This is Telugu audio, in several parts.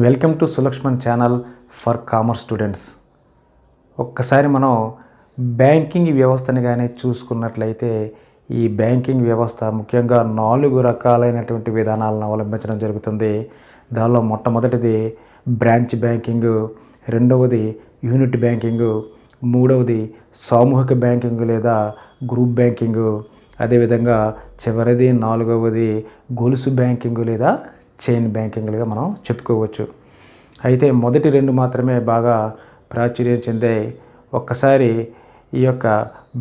Welcome to Sulakshman channel for commerce students. ఒక్కసారి మనం బ్యాంకింగ్ వ్యవస్థని కానీ చూసుకున్నట్లయితే ఈ బ్యాంకింగ్ వ్యవస్థ ముఖ్యంగా 4 రకాలైనటువంటి విధానాలను అవలంబించడం జరుగుతుంది. దానిలో మొట్టమొదటిది బ్రాంచ్ బ్యాంకింగ్, రెండవది యూనిట్ బ్యాంకింగ్, మూడవది సామూహిక బ్యాంకింగ్ లేదా గ్రూప్ బ్యాంకింగ్, అదేవిధంగా చివరిది 4వది గొలుసు బ్యాంకింగ్ లేదా చైన్ బ్యాంకింగ్లుగా మనం చెప్పుకోవచ్చు. అయితే మొదటి 2 మాత్రమే బాగా ప్రాచుర్యం చెందాయి. ఒక్కసారి ఈ యొక్క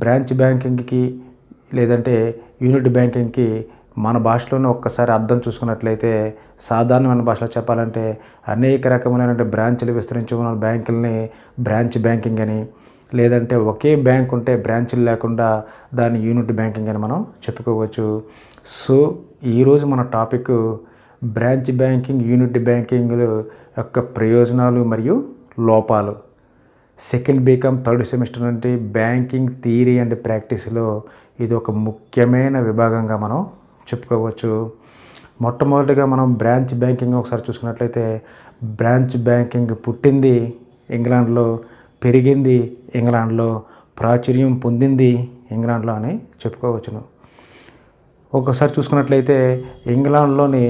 బ్రాంచ్ బ్యాంకింగ్కి లేదంటే యూనిట్ బ్యాంకింగ్కి మన భాషలోనే ఒక్కసారి అర్థం చూసుకున్నట్లయితే సాధారణమైన భాషలో చెప్పాలంటే అనేక రకములైన బ్రాంచ్లు విస్తరించి ఉన్న బ్యాంకుల్ని బ్రాంచ్ బ్యాంకింగ్ అని, లేదంటే ఒకే బ్యాంక్ ఉంటే బ్రాంచ్లు లేకుండా దాన్ని యూనిట్ బ్యాంకింగ్ అని మనం చెప్పుకోవచ్చు. సో ఈరోజు మన topic branch banking, unit banking యొక్క ప్రయోజనాలు మరియు లోపాలు. సెకండ్ బీకామ్ 3rd సెమిస్టర్ నుండి బ్యాంకింగ్ థియరీ అండ్ ప్రాక్టీస్లో ఇది ఒక ముఖ్యమైన విభాగంగా మనం చెప్పుకోవచ్చు. మొట్టమొదటిగా మనం బ్రాంచ్ బ్యాంకింగ్ ఒకసారి చూసుకున్నట్లయితే బ్రాంచ్ బ్యాంకింగ్ పుట్టింది ఇంగ్లాండ్లో, పెరిగింది ఇంగ్లాండ్లో, ప్రాచుర్యం పొందింది ఇంగ్లాండ్లో అని చెప్పుకోవచ్చును. ఒకసారి చూసుకున్నట్లయితే ఇంగ్లాండ్లోని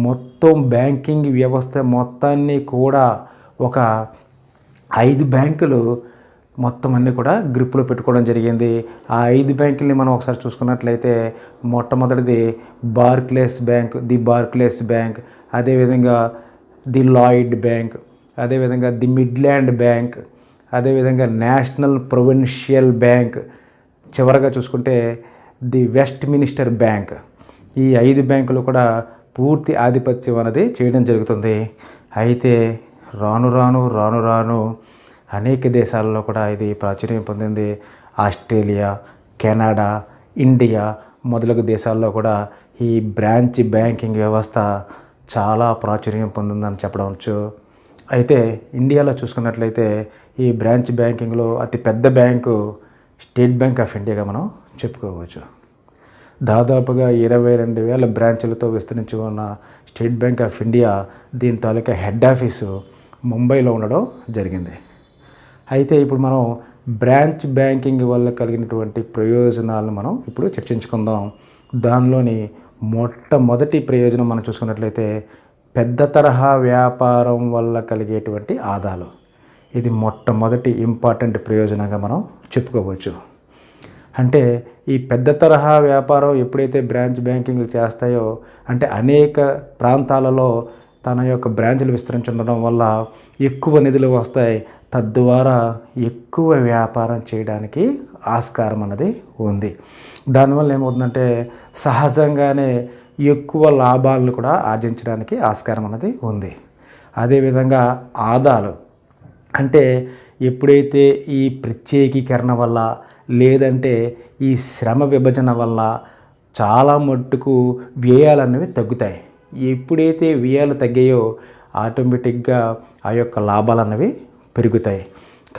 మొత్తం బ్యాంకింగ్ వ్యవస్థ మొత్తాన్ని కూడా ఒక 5 బ్యాంకులు మొత్తం అన్నీ కూడా గ్రిప్లో పెట్టుకోవడం జరిగింది. ఆ 5 బ్యాంకుల్ని మనం ఒకసారి చూసుకున్నట్లయితే మొట్టమొదటిది Barclays bank, the Barclays bank, అదేవిధంగా ది లాయిడ్ బ్యాంక్, అదేవిధంగా ది మిడ్లాండ్ బ్యాంక్, అదేవిధంగా నేషనల్ ప్రొవిన్షియల్ బ్యాంక్, చివరగా చూసుకుంటే ది వెస్ట్ మినిస్టర్ బ్యాంక్. ఈ 5 బ్యాంకులు కూడా పూర్తి ఆధిపత్యం అనేది చేయడం జరుగుతుంది. అయితే రాను రాను అనేక దేశాలలో కూడా ఇది ప్రాచుర్యం పొందింది. ఆస్ట్రేలియా, కెనడా, ఇండియా మొదలగు దేశాల్లో కూడా ఈ బ్రాంచ్ బ్యాంకింగ్ వ్యవస్థ చాలా ప్రాచుర్యం పొందిందని చెప్పవచ్చు. అయితే ఇండియాలో చూసుకున్నట్లయితే ఈ బ్రాంచ్ బ్యాంకింగ్లో అతి పెద్ద బ్యాంకు స్టేట్ బ్యాంక్ ఆఫ్ ఇండియాగా మనం చెప్పుకోవచ్చు. దాదాపుగా 22,000 బ్రాంచులతో విస్తరించి ఉన్న స్టేట్ బ్యాంక్ ఆఫ్ ఇండియా దీని తాలూకా హెడ్ ఆఫీసు ముంబైలో ఉండడం జరిగింది. అయితే ఇప్పుడు మనం బ్రాంచ్ బ్యాంకింగ్ వల్ల కలిగినటువంటి ప్రయోజనాలను మనం ఇప్పుడు చర్చించుకుందాం. దానిలోని మొట్టమొదటి ప్రయోజనం మనం చూసుకున్నట్లయితే పెద్ద తరహా వ్యాపారం వల్ల కలిగేటువంటి ఆదాలు. ఇది మొట్టమొదటి ఇంపార్టెంట్ ప్రయోజనంగా మనం చెప్పుకోవచ్చు. అంటే ఈ పెద్ద తరహా వ్యాపారం ఎప్పుడైతే బ్రాంచ్ బ్యాంకింగ్లు చేస్తాయో అంటే అనేక ప్రాంతాలలో తన యొక్క బ్రాంచ్లు విస్తరించడం వల్ల ఎక్కువ నిధులు వస్తాయి. తద్వారా ఎక్కువ వ్యాపారం చేయడానికి ఆస్కారం అన్నది ఉంది. దానివల్ల ఏమవుతుందంటే సహజంగానే ఎక్కువ లాభాలను కూడా ఆర్జించడానికి ఆస్కారం అన్నది ఉంది. అదేవిధంగా ఆదాలు అంటే ఎప్పుడైతే ఈ ప్రత్యేకీకరణ వల్ల లేదంటే ఈ శ్రమ విభజన వల్ల చాలా మట్టుకు వ్యయాలు అనేవి తగ్గుతాయి. ఎప్పుడైతే వ్యయాలు తగ్గాయో ఆటోమేటిక్గా ఆ యొక్క లాభాలు అనేవి పెరుగుతాయి.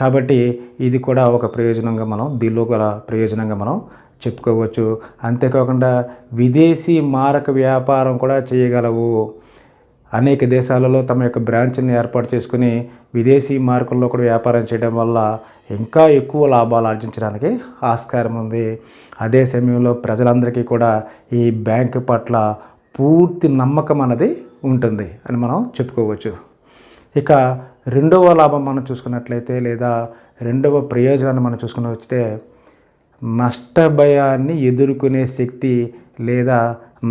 కాబట్టి ఇది కూడా ఒక ప్రయోజనంగా మనం దీనిలో గల ప్రయోజనంగా మనం చెప్పుకోవచ్చు. అంతేకాకుండా విదేశీ మారక వ్యాపారం కూడా చేయగలవు. అనేక దేశాలలో తమ యొక్క బ్రాంచ్ని ఏర్పాటు చేసుకుని విదేశీ మార్కుల్లో కూడా వ్యాపారం చేయడం వల్ల ఇంకా ఎక్కువ లాభాలు ఆర్జించడానికి ఆస్కారం ఉంది. అదే సమయంలో ప్రజలందరికీ కూడా ఈ బ్యాంకు పట్ల పూర్తి నమ్మకం అన్నది ఉంటుంది అని మనం చెప్పుకోవచ్చు. ఇక రెండవ లాభం మనం చూసుకున్నట్లయితే లేదా రెండవ ప్రయోజనాన్ని మనం చూసుకుని వస్తే నష్టభయాన్ని ఎదుర్కొనే శక్తి లేదా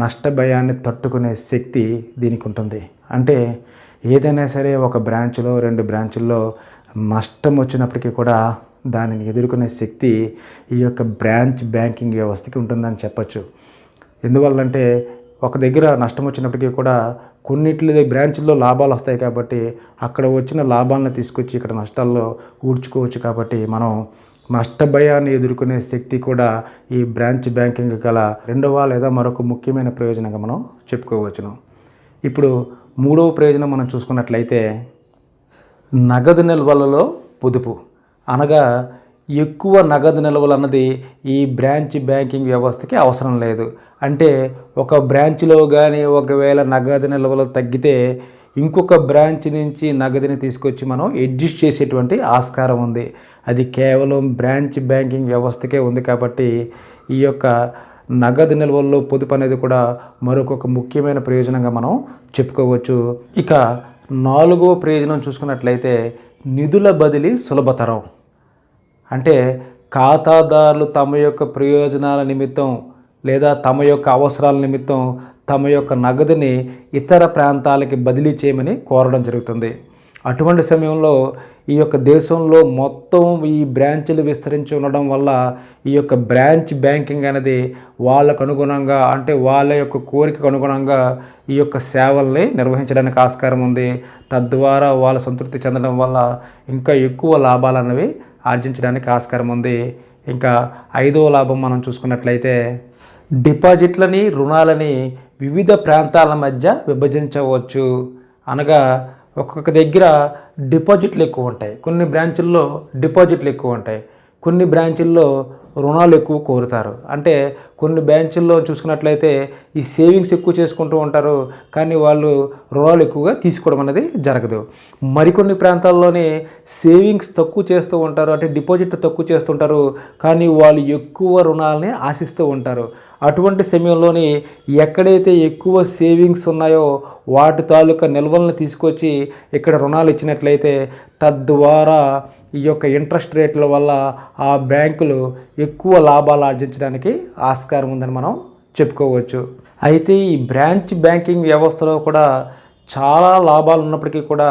నష్టభయాన్ని తట్టుకునే శక్తి దీనికి ఉంటుంది. అంటే ఏదైనా సరే ఒక బ్రాంచ్లో 2 బ్రాంచుల్లో నష్టం వచ్చినప్పటికీ కూడా దానిని ఎదుర్కొనే శక్తి ఈ యొక్క బ్రాంచ్ బ్యాంకింగ్ వ్యవస్థకి ఉంటుందని చెప్పచ్చు. ఎందువల్లంటే ఒక దగ్గర నష్టం వచ్చినప్పటికీ కూడా కొన్నిట్ల బ్రాంచ్ల్లో లాభాలు వస్తాయి కాబట్టి అక్కడ వచ్చిన లాభాలను తీసుకొచ్చి ఇక్కడ నష్టాల్లో ఊడ్చుకోవచ్చు. కాబట్టి మనం నష్టభయాన్ని ఎదుర్కొనే శక్తి కూడా ఈ బ్రాంచ్ బ్యాంకింగ్ గల రెండవ లేదా మరొక ముఖ్యమైన ప్రయోజనంగా మనం చెప్పుకోవచ్చును. ఇప్పుడు మూడవ ప్రయోజనం మనం చూసుకున్నట్లయితే నగదు నిల్వలలో పొదుపు. అనగా ఎక్కువ నగదు నిల్వలు అన్నది ఈ బ్రాంచ్ బ్యాంకింగ్ వ్యవస్థకి అవసరం లేదు. అంటే ఒక బ్రాంచ్లో కానీ ఒకవేళ నగదు నిల్వలు తగ్గితే ఇంకొక బ్రాంచ్ నుంచి నగదుని తీసుకొచ్చి మనం అడ్జస్ట్ చేసేటువంటి ఆస్కారం ఉంది. అది కేవలం బ్రాంచ్ బ్యాంకింగ్ వ్యవస్థకే ఉంది కాబట్టి ఈ యొక్క నగదు నిల్వల్లో పొదుపు అనేది కూడా మరొక ముఖ్యమైన ప్రయోజనంగా మనం చెప్పుకోవచ్చు. ఇక 4వ ప్రయోజనం చూసుకున్నట్లయితే నిధుల బదిలీ సులభతరం. అంటే ఖాతాదారులు తమ యొక్క ప్రయోజనాల నిమిత్తం లేదా తమ యొక్క అవసరాల నిమిత్తం తమ యొక్క నగదుని ఇతర ప్రాంతాలకి బదిలీ చేయమని కోరడం జరుగుతుంది. అటువంటి సమయంలో ఈ యొక్క దేశంలో మొత్తం ఈ బ్రాంచ్లు విస్తరించి ఉండడం వల్ల ఈ యొక్క బ్రాంచ్ బ్యాంకింగ్ అనేది వాళ్ళకు అనుగుణంగా అంటే వాళ్ళ యొక్క కోరికకు అనుగుణంగా ఈ యొక్క సేవల్ని నిర్వహించడానికి ఆస్కారం ఉంది. తద్వారా వాళ్ళ సంతృప్తి చెందడం వల్ల ఇంకా ఎక్కువ లాభాలు అనేవి ఆర్జించడానికి ఆస్కారం ఉంది. ఇంకా 5వ లాభం మనం చూసుకున్నట్లయితే డిపాజిట్లని రుణాలని వివిధ ప్రాంతాల మధ్య విభజించవచ్చు. అనగా ఒక్కొక్క దగ్గర డిపాజిట్లు ఎక్కువ ఉంటాయి, కొన్ని బ్రాంచుల్లో డిపాజిట్లు ఎక్కువ ఉంటాయి, కొన్ని బ్రాంచుల్లో రుణాలు ఎక్కువ కోరుతారు. అంటే కొన్ని బ్రాంచుల్లో చూసుకున్నట్లయితే ఈ సేవింగ్స్ ఎక్కువ చేసుకుంటూ ఉంటారు, కానీ వాళ్ళు రుణాలు ఎక్కువగా తీసుకోవడం అనేది జరగదు. మరికొన్ని ప్రాంతాల్లోనే సేవింగ్స్ తక్కువ చేస్తూ ఉంటారు, అంటే డిపాజిట్ తక్కువ చేస్తుంటారు, కానీ వాళ్ళు ఎక్కువ రుణాలని ఆశిస్తూ ఉంటారు. అటువంటి సమయంలోని ఎక్కడైతే ఎక్కువ సేవింగ్స్ ఉన్నాయో వాటి తాలూకా నిల్వలను తీసుకొచ్చి ఇక్కడ రుణాలు ఇచ్చినట్లయితే తద్వారా ఈ యొక్క ఇంట్రెస్ట్ రేట్ల వల్ల ఆ బ్యాంకులు ఎక్కువ లాభాలు ఆర్జించడానికి ఆస్కారం ఉందని మనం చెప్పుకోవచ్చు. అయితే ఈ బ్రాంచ్ బ్యాంకింగ్ వ్యవస్థలో కూడా చాలా లాభాలు ఉన్నప్పటికీ కూడా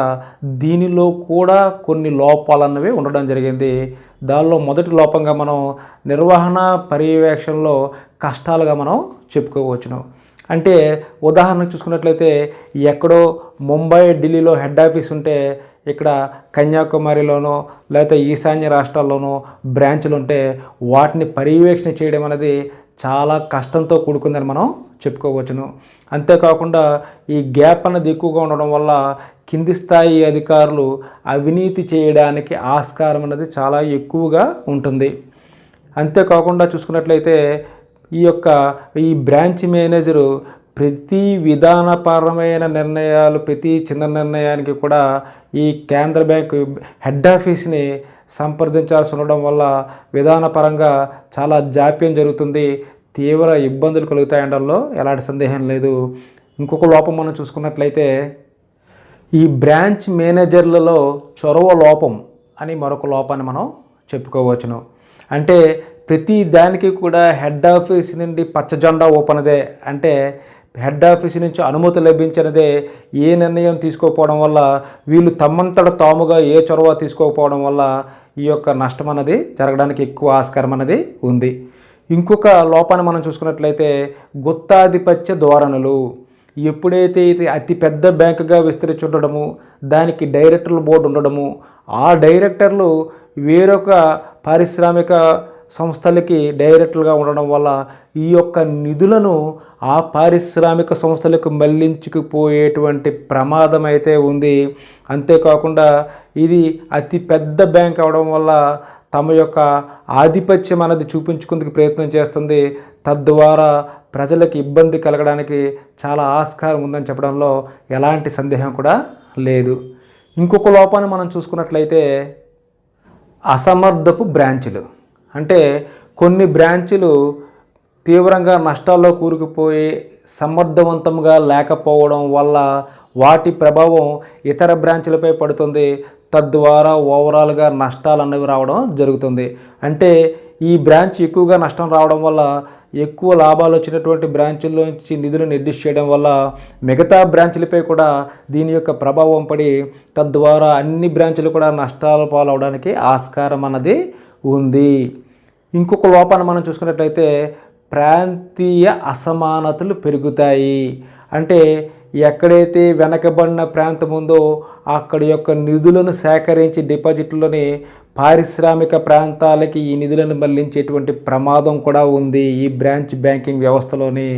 దీనిలో కూడా కొన్ని లోపాలు అన్నవి ఉండడం జరిగింది. దానిలో మొదటి లోపంగా మనం నిర్వహణ పర్యవేక్షణలో కష్టాలుగా మనం చెప్పుకోవచ్చును. అంటే ఉదాహరణకు చూసుకున్నట్లయితే ఎక్కడో ముంబై, ఢిల్లీలో హెడ్ ఆఫీస్ ఉంటే ఇక్కడ కన్యాకుమారిలోనో లేకపోతే ఈశాన్య రాష్ట్రాల్లోనో బ్రాంచ్లు ఉంటే వాటిని పర్యవేక్షణ చేయడం అనేది చాలా కష్టంతో కూడుకుందని మనం చెప్పుకోవచ్చును. అంతేకాకుండా ఈ గ్యాప్ అనేది ఎక్కువగా ఉండడం వల్ల కింది స్థాయి అధికారులు అవినీతి చేయడానికి ఆస్కారం అనేది చాలా ఎక్కువగా ఉంటుంది. అంతేకాకుండా చూసుకున్నట్లయితే ఈ బ్రాంచ్ మేనేజరు ప్రతి విధానపరమైన నిర్ణయాలు, ప్రతి చిన్న నిర్ణయానికి కూడా ఈ కేంద్ర బ్యాంకు హెడ్ ఆఫీస్ని సంప్రదించాల్సి ఉండడం వల్ల విధానపరంగా చాలా జాప్యం జరుగుతుంది, తీవ్ర ఇబ్బందులు కలుగుతాయనడంలో ఎలాంటి సందేహం లేదు. ఇంకొక లోపం మనం చూసుకున్నట్లయితే ఈ బ్రాంచ్ మేనేజర్లలో చొరవ లోపం అని మరొక లోపాన్ని మనం చెప్పుకోవచ్చును. అంటే ప్రతి దానికి కూడా హెడ్ ఆఫీస్ నుండి పచ్చజెండా ఊపనదే, అంటే హెడ్ ఆఫీస్ నుంచి అనుమతి లభించినదే ఏ నిర్ణయం తీసుకోకపోవడం వల్ల వీళ్ళు తమ్మంతట తాముగా ఏ చొరవ తీసుకోకపోవడం వల్ల ఈ యొక్క నష్టం అన్నది జరగడానికి ఎక్కువ ఆస్కారం అన్నది ఉంది. ఇంకొక లోపాన్ని మనం చూసుకున్నట్లయితే గుత్తాధిపత్య ధోరణులు. ఎప్పుడైతే ఇది అతి పెద్ద బ్యాంకుగా విస్తరించి ఉండడము, దానికి డైరెక్టర్ల బోర్డు ఉండడము, ఆ డైరెక్టర్లు వేరొక పారిశ్రామిక సంస్థలకి డైరెక్టర్లుగా ఉండడం వల్ల ఈ యొక్క నిధులను ఆ పారిశ్రామిక సంస్థలకు మళ్లించుకుపోయేటువంటి ప్రమాదం అయితే ఉంది. అంతేకాకుండా ఇది అతి పెద్ద బ్యాంక్ అవడం వల్ల తమ యొక్క ఆధిపత్యం అనేది చూపించుకుందుకు ప్రయత్నం చేస్తుంది. తద్వారా ప్రజలకు ఇబ్బంది కలగడానికి చాలా ఆస్కారం ఉందని చెప్పడంలో ఎలాంటి సందేహం కూడా లేదు. ఇంకొక లోపాన్ని మనం చూసుకున్నట్లయితే అసమర్థపు బ్రాంచులు. అంటే కొన్ని బ్రాంచులు తీవ్రంగా నష్టాల్లో కూరుకుపోయి సమర్థవంతంగా లేకపోవడం వల్ల వాటి ప్రభావం ఇతర బ్రాంచులపై పడుతుంది. తద్వారా ఓవరాల్గా నష్టాలు అనేవి రావడం జరుగుతుంది. అంటే ఈ బ్రాంచ్ ఎక్కువగా నష్టం రావడం వల్ల ఎక్కువ లాభాలు వచ్చినటువంటి బ్రాంచుల్లోంచి నిధులను నిర్దిష్ట చేయడం వల్ల మిగతా బ్రాంచులపై కూడా దీని యొక్క ప్రభావం పడి తద్వారా అన్ని బ్రాంచులు కూడా నష్టాల పాలవడానికి ఆస్కారం అన్నది ఉంది. ఇంకొక లోపాన్ని మనం చూసుకున్నట్లయితే ప్రాంతీయ అసమానతలు పెరుగుతాయి. అంటే ఎక్కడైతే వెనకబడిన ప్రాంతం ఉందో అక్కడి యొక్క నిధులను సేకరించి డిపాజిట్లని పారిశ్రామిక ప్రాంతాలకి ఈ నిధులను మళ్లించేటువంటి ప్రమాదం కూడా ఉంది ఈ బ్రాంచ్ బ్యాంకింగ్ వ్యవస్థలోని.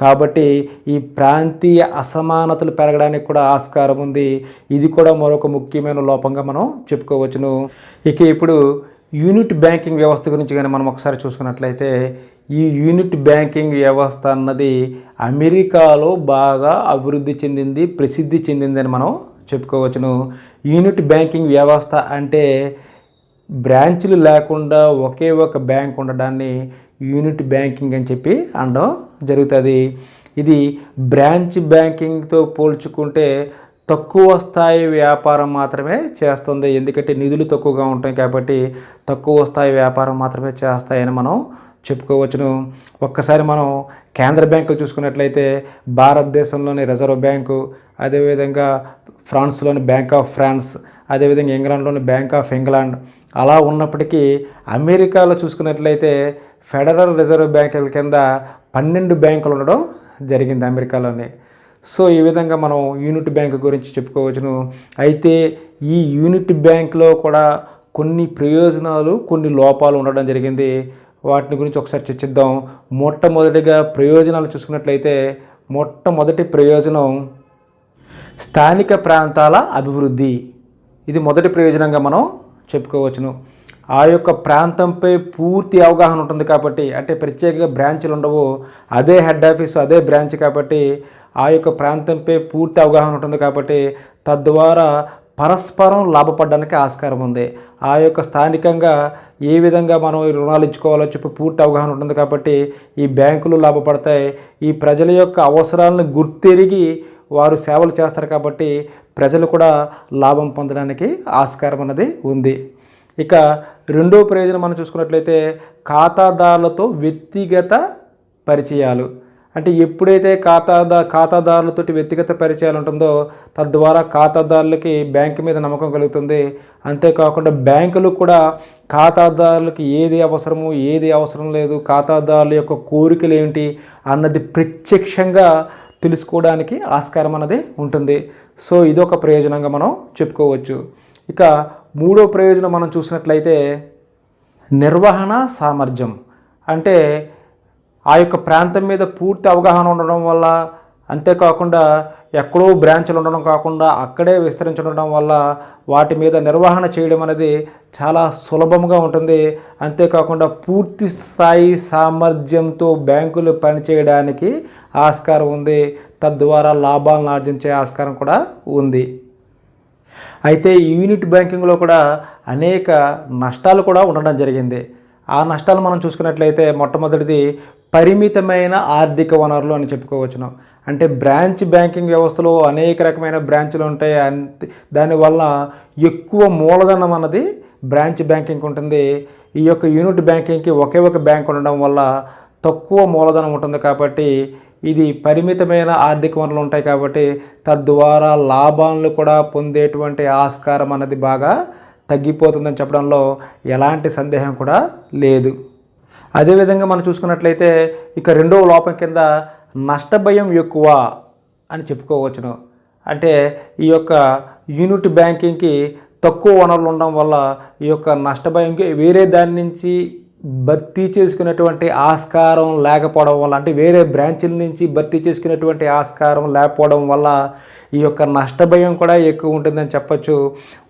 కాబట్టి ఈ ప్రాంతీయ అసమానతలు పెరగడానికి కూడా ఆస్కారం ఉంది. ఇది కూడా మరొక ముఖ్యమైన లోపంగా మనం చెప్పుకోవచ్చును. ఇక ఇప్పుడు యూనిట్ బ్యాంకింగ్ వ్యవస్థ గురించి కానీ మనం ఒకసారి చూసుకున్నట్లయితే ఈ యూనిట్ బ్యాంకింగ్ వ్యవస్థ అన్నది అమెరికాలో బాగా అభివృద్ధి చెందింది, ప్రసిద్ధి చెందిందని మనం చెప్పుకోవచ్చును. యూనిట్ బ్యాంకింగ్ వ్యవస్థ అంటే బ్రాంచ్లు లేకుండా ఒకే ఒక బ్యాంక్ ఉండడాన్ని యూనిట్ బ్యాంకింగ్ అని చెప్పి అనడం జరుగుతుంది. ఇది బ్రాంచ్ బ్యాంకింగ్తో పోల్చుకుంటే తక్కువ స్థాయి వ్యాపారం మాత్రమే చేస్తుంది. ఎందుకంటే నిధులు తక్కువగా ఉంటాయి కాబట్టి తక్కువ స్థాయి వ్యాపారం మాత్రమే చేస్తాయని మనం చెప్పుకోవచ్చును. ఒక్కసారి మనం కేంద్ర బ్యాంకులు చూసుకున్నట్లయితే భారతదేశంలోని రిజర్వ్ బ్యాంకు, అదేవిధంగా ఫ్రాన్స్లోని బ్యాంక్ ఆఫ్ ఫ్రాన్స్, అదేవిధంగా ఇంగ్లాండ్లోని బ్యాంక్ ఆఫ్ ఇంగ్లాండ్ అలా ఉన్నప్పటికీ అమెరికాలో చూసుకున్నట్లయితే ఫెడరల్ రిజర్వ్ బ్యాంకుల కింద 12 బ్యాంకులు ఉండడం జరిగింది అమెరికాలోనే. సో ఈ విధంగా మనం యూనిట్ బ్యాంక్ గురించి చెప్పుకోవచ్చును. అయితే ఈ యూనిట్ బ్యాంక్లో కూడా కొన్ని ప్రయోజనాలు, కొన్ని లోపాలు ఉండడం జరిగింది. వాటిని గురించి ఒకసారి చర్చిద్దాం. మొట్టమొదటిగా ప్రయోజనాలు చూసుకున్నట్లయితే మొట్టమొదటి ప్రయోజనం స్థానిక ప్రాంతాల అభివృద్ధి. ఇది మొదటి ప్రయోజనంగా మనం చెప్పుకోవచ్చును. ఆ యొక్క ప్రాంతంపై పూర్తి అవగాహన ఉంటుంది కాబట్టి, అంటే ప్రత్యేకంగా బ్రాంచ్లు ఉండవు, అదే హెడ్ ఆఫీసు అదే బ్రాంచ్ కాబట్టి ఆ యొక్క ప్రాంతంపై పూర్తి అవగాహన ఉంటుంది కాబట్టి తద్వారా పరస్పరం లాభపడడానికి ఆస్కారం ఉంది. ఆ యొక్క స్థానికంగా ఏ విధంగా మనం రుణాలు ఇచ్చుకోవాలో చెప్పి పూర్తి అవగాహన ఉంటుంది కాబట్టి ఈ బ్యాంకులు లాభపడతాయి. ఈ ప్రజల యొక్క అవసరాలను గుర్తెరిగి వారు సేవలు చేస్తారు కాబట్టి ప్రజలు కూడా లాభం పొందడానికి ఆస్కారం అన్నది ఉంది. ఇక రెండో ప్రయోజనం మనం చూసుకున్నట్లయితే ఖాతాదారులతో వ్యక్తిగత పరిచయాలు. అంటే ఎప్పుడైతే ఖాతాదారులతో వ్యక్తిగత పరిచయాలు ఉంటుందో తద్వారా ఖాతాదారులకి బ్యాంకు మీద నమ్మకం కలుగుతుంది. అంతేకాకుండా బ్యాంకులు కూడా ఖాతాదారులకి ఏది అవసరము, ఏది అవసరం లేదు, ఖాతాదారుల యొక్క కోరికలు ఏమిటి అన్నది ప్రత్యక్షంగా తెలుసుకోవడానికి ఆస్కారం అన్నది ఉంటుంది. సో ఇదొక ప్రయోజనంగా మనం చెప్పుకోవచ్చు. ఇక మూడో ప్రయోజనం మనం చూసినట్లయితే నిర్వహణ సామర్థ్యం. అంటే ఆ యొక్క ప్రాంతం మీద పూర్తి అవగాహన ఉండడం వల్ల, అంతేకాకుండా ఎక్కడో బ్రాంచ్లు ఉండడం కాకుండా అక్కడే విస్తరించడం వల్ల వాటి మీద నిర్వహణ చేయడం అనేది చాలా సులభంగా ఉంటుంది. అంతేకాకుండా పూర్తి స్థాయి సామర్థ్యంతో బ్యాంకులు పనిచేయడానికి ఆస్కారం ఉంది. తద్వారా లాభాలను ఆర్జించే ఆస్కారం కూడా ఉంది. అయితే ఈ యూనిట్ బ్యాంకింగ్లో కూడా అనేక నష్టాలు కూడా ఉండడం జరిగింది. ఆ నష్టాలు మనం చూసుకున్నట్లయితే మొట్టమొదటిది పరిమితమైన ఆర్థిక వనరులు అని చెప్పుకోవచ్చును. అంటే బ్రాంచ్ బ్యాంకింగ్ వ్యవస్థలో అనేక రకమైన బ్రాంచ్లు ఉంటాయి. దానివల్ల ఎక్కువ మూలధనం అన్నది బ్రాంచ్ బ్యాంకింగ్ ఉంటుంది. ఈ యొక్క యూనిట్ బ్యాంకింగ్కి ఒకే ఒక బ్యాంక్ ఉండడం వల్ల తక్కువ మూలధనం ఉంటుంది కాబట్టి ఇది పరిమితమైన ఆర్థిక వనరులు ఉంటాయి కాబట్టి తద్వారా లాభాలను కూడా పొందేటువంటి ఆస్కారం అన్నది బాగా తగ్గిపోతుందని చెప్పడంలో ఎలాంటి సందేహం కూడా లేదు. అదేవిధంగా మనం చూసుకున్నట్లయితే ఇక రెండవ లోపం కింద నష్టభయం ఎక్కువ అని చెప్పుకోవచ్చును. అంటే ఈ యొక్క యూనిట్ బ్యాంకింగ్కి తక్కువ వనరులు ఉండడం వల్ల ఈ యొక్క నష్టభయంకి వేరే దాని నుంచి భర్తీ చేసుకునేటువంటి ఆస్కారం లేకపోవడం వల్ల, అంటే వేరే బ్రాంచ్ల నుంచి భర్తీ చేసుకునేటువంటి ఆస్కారం లేకపోవడం వల్ల ఈ యొక్క నష్టభయం కూడా ఎక్కువ ఉంటుందని చెప్పచ్చు.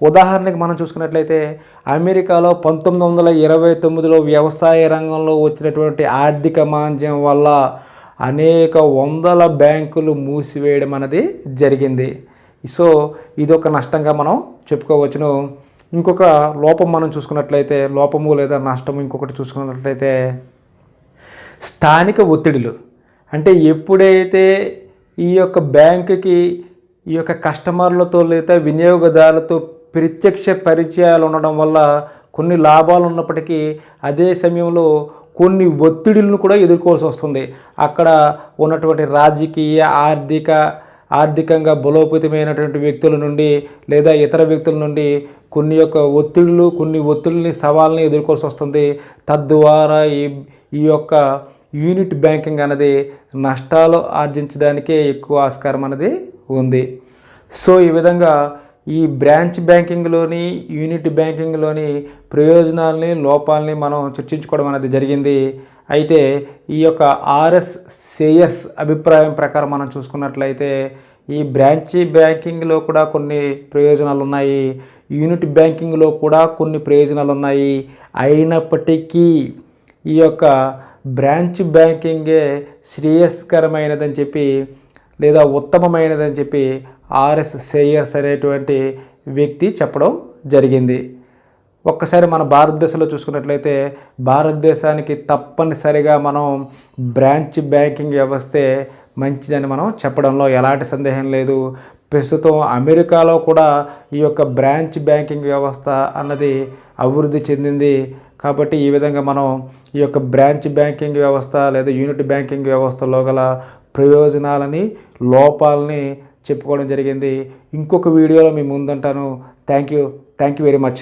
ఉదాహరణకి మనం చూసుకున్నట్లయితే అమెరికాలో 1929లో వ్యవసాయ రంగంలో వచ్చినటువంటి ఆర్థిక మాంద్యం వల్ల అనేక వందల బ్యాంకులు మూసివేయడం అనేది జరిగింది. సో ఇదొక నష్టంగా మనం చెప్పుకోవచ్చును. ఇంకొక లోపం మనం చూసుకున్నట్లయితే, లోపము లేదా నష్టము ఇంకొకటి చూసుకున్నట్లయితే స్థానిక ఒత్తిడులు. అంటే ఎప్పుడైతే ఈ యొక్క బ్యాంకుకి ఈ యొక్క కస్టమర్లతో లేదా వినియోగదారులతో ప్రత్యక్ష పరిచయాలు ఉండడం వల్ల కొన్ని లాభాలు ఉన్నప్పటికీ అదే సమయంలో కొన్ని ఒత్తిడులను కూడా ఎదుర్కోవాల్సి వస్తుంది. అక్కడ ఉన్నటువంటి రాజకీయ ఆర్థికంగా బలోపేతమైనటువంటి వ్యక్తుల నుండి లేదా ఇతర వ్యక్తుల నుండి కొన్ని ఒత్తిడిని సవాళ్ళని ఎదుర్కోవాల్సి వస్తుంది. తద్వారా ఈ యొక్క యూనిట్ బ్యాంకింగ్ అనేది నష్టాలు ఆర్జించడానికే ఎక్కువ ఆస్కారం అనేది ఉంది. సో ఈ విధంగా ఈ బ్రాంచ్ బ్యాంకింగ్లోని యూనిట్ బ్యాంకింగ్లోని ప్రయోజనాలని లోపాలని మనం చర్చించుకోవడం అనేది జరిగింది. అయితే ఈ యొక్క ఆర్ఎస్ సేయర్స్ అభిప్రాయం ప్రకారం మనం చూసుకున్నట్లయితే ఈ బ్రాంచ్ బ్యాంకింగ్లో కూడా కొన్ని ప్రయోజనాలు ఉన్నాయి. యూనిట్ బ్యాంకింగ్లో కూడా కొన్ని ప్రయోజనాలు ఉన్నాయి. అయినప్పటికీ ఈ యొక్క బ్రాంచ్ బ్యాంకింగే శ్రేయస్కరమైనదని చెప్పి లేదా ఉత్తమమైనదని చెప్పి ఆర్ఎస్ సేయర్స్ అనేటువంటి వ్యక్తి చెప్పడం జరిగింది. ఒక్కసారి మన భారతదేశంలో చూసుకున్నట్లయితే భారతదేశానికి తప్పనిసరిగా మనం బ్రాంచ్ బ్యాంకింగ్ వ్యవస్థే మంచిదని మనం చెప్పడంలో ఎలాంటి సందేహం లేదు. ప్రస్తుతం అమెరికాలో కూడా ఈ యొక్క బ్రాంచ్ బ్యాంకింగ్ వ్యవస్థ అన్నది అభివృద్ధి చెందింది. కాబట్టి ఈ విధంగా మనం ఈ యొక్క బ్రాంచ్ బ్యాంకింగ్ వ్యవస్థ లేదా యూనిట్ బ్యాంకింగ్ వ్యవస్థలో గల ప్రయోజనాలని లోపాలని చెప్పుకోవడం జరిగింది. ఇంకొక వీడియోలో మీ ముందుంటాను. Thank you very much.